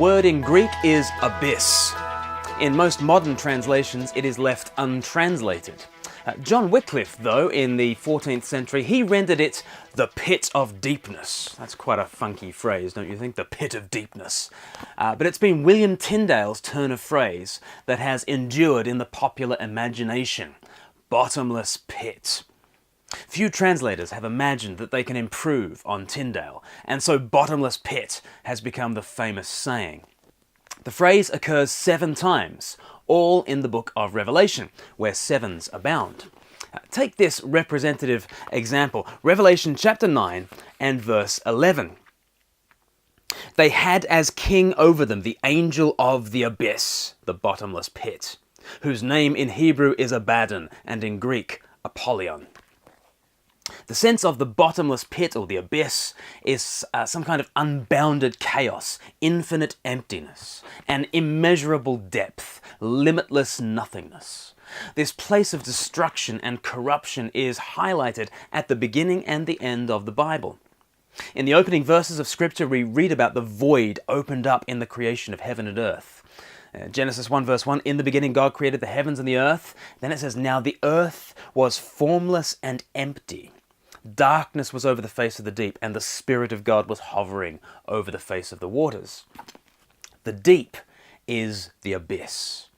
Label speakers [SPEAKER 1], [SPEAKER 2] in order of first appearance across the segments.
[SPEAKER 1] word in Greek is abyss. In most modern translations, it is left untranslated. John Wycliffe, though, in the 14th century, he rendered it the pit of deepness. That's quite a funky phrase, don't you think? The pit of deepness. But it's been William Tyndale's turn of phrase that has endured in the popular imagination. Bottomless pit. Few translators have imagined that they can improve on Tyndale, and so bottomless pit has become the famous saying. The phrase occurs 7 times, all in the book of Revelation, where sevens abound. Take this representative example, Revelation chapter 9 and verse 11. They had as king over them the angel of the abyss, the bottomless pit, whose name in Hebrew is Abaddon and in Greek Apollyon. The sense of the bottomless pit or the abyss is some kind of unbounded chaos, infinite emptiness, an immeasurable depth, limitless nothingness. This place of destruction and corruption is highlighted at the beginning and the end of the Bible. In the opening verses of Scripture, we read about the void opened up in the creation of heaven and earth. Genesis 1 verse 1, in the beginning God created the heavens and the earth. Then it says, now the earth was formless and empty. Darkness was over the face of the deep, and the Spirit of God was hovering over the face of the waters. The deep is the abyss,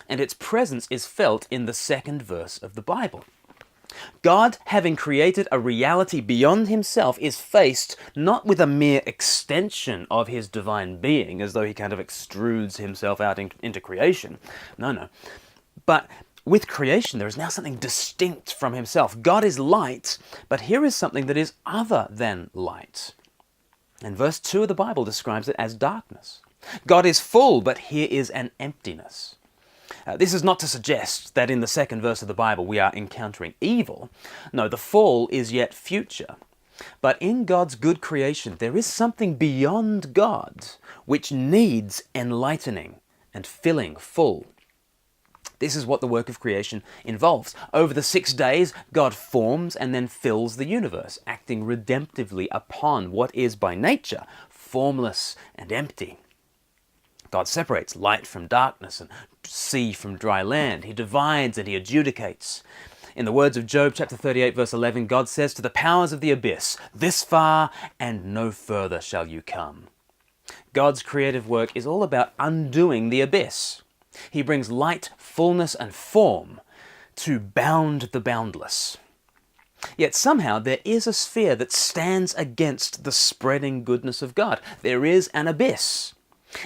[SPEAKER 1] and its presence is felt in the 2nd verse of the Bible. God, having created a reality beyond himself, is faced not with a mere extension of his divine being, as though he kind of extrudes himself out into creation. No. But with creation, there is now something distinct from himself. God is light, but here is something that is other than light. And verse 2 of the Bible describes it as darkness. God is full, but here is an emptiness. This is not to suggest that in the 2nd verse of the Bible we are encountering evil. No, the fall is yet future. But in God's good creation, there is something beyond God which needs enlightening and filling full. This is what the work of creation involves. Over the 6 days, God forms and then fills the universe, acting redemptively upon what is by nature formless and empty. God separates light from darkness and sea from dry land. He divides and he adjudicates. In the words of Job chapter 38 verse 11, God says to the powers of the abyss, this far and no further shall you come. God's creative work is all about undoing the abyss. He brings light, fullness, and form to bound the boundless. Yet somehow there is a sphere that stands against the spreading goodness of God. There is an abyss.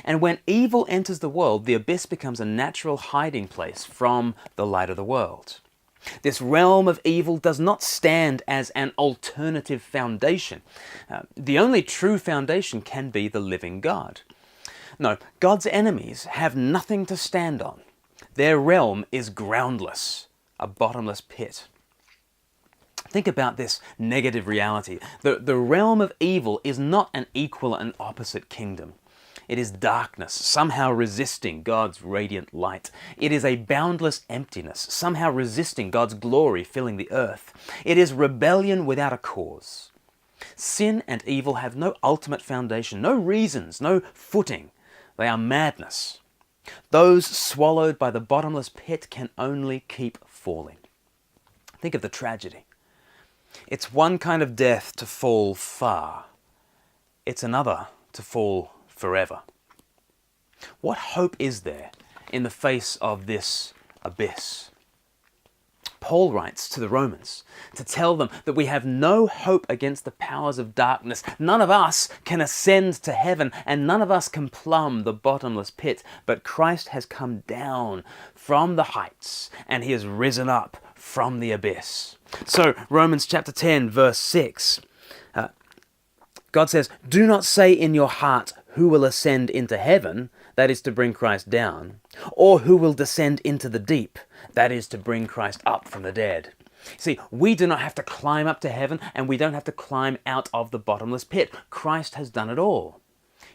[SPEAKER 1] And when evil enters the world, the abyss becomes a natural hiding place from the light of the world. This realm of evil does not stand as an alternative foundation. The only true foundation can be the living God. No, God's enemies have nothing to stand on. Their realm is groundless, a bottomless pit. Think about this negative reality. The realm of evil is not an equal and opposite kingdom. It is darkness, somehow resisting God's radiant light. It is a boundless emptiness, somehow resisting God's glory filling the earth. It is rebellion without a cause. Sin and evil have no ultimate foundation, no reasons, no footing. They are madness. Those swallowed by the bottomless pit can only keep falling. Think of the tragedy. It's one kind of death to fall far. It's another to fall forever. What hope is there in the face of this abyss? Paul writes to the Romans to tell them that we have no hope against the powers of darkness. None of us can ascend to heaven, and none of us can plumb the bottomless pit. But Christ has come down from the heights, and he has risen up from the abyss. So Romans chapter 10 verse 6, God says, do not say in your heart, who will ascend into heaven, that is to bring Christ down, or who will descend into the deep, that is to bring Christ up from the dead. See, we do not have to climb up to heaven, and we don't have to climb out of the bottomless pit. Christ has done it all.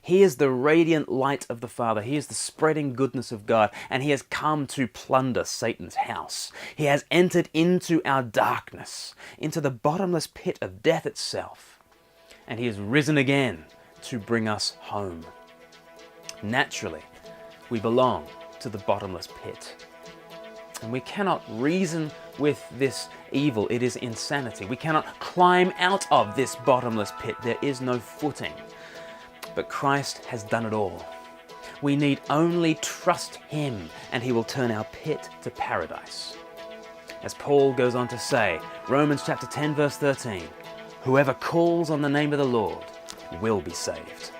[SPEAKER 1] He is the radiant light of the Father. He is the spreading goodness of God, and he has come to plunder Satan's house. He has entered into our darkness, into the bottomless pit of death itself, and he has risen again to bring us home. Naturally, we belong to the bottomless pit. And we cannot reason with this evil. It is insanity. We cannot climb out of this bottomless pit. There is no footing. But Christ has done it all. We need only trust Him, and He will turn our pit to paradise. As Paul goes on to say, Romans chapter 10, verse 13, whoever calls on the name of the Lord will be saved.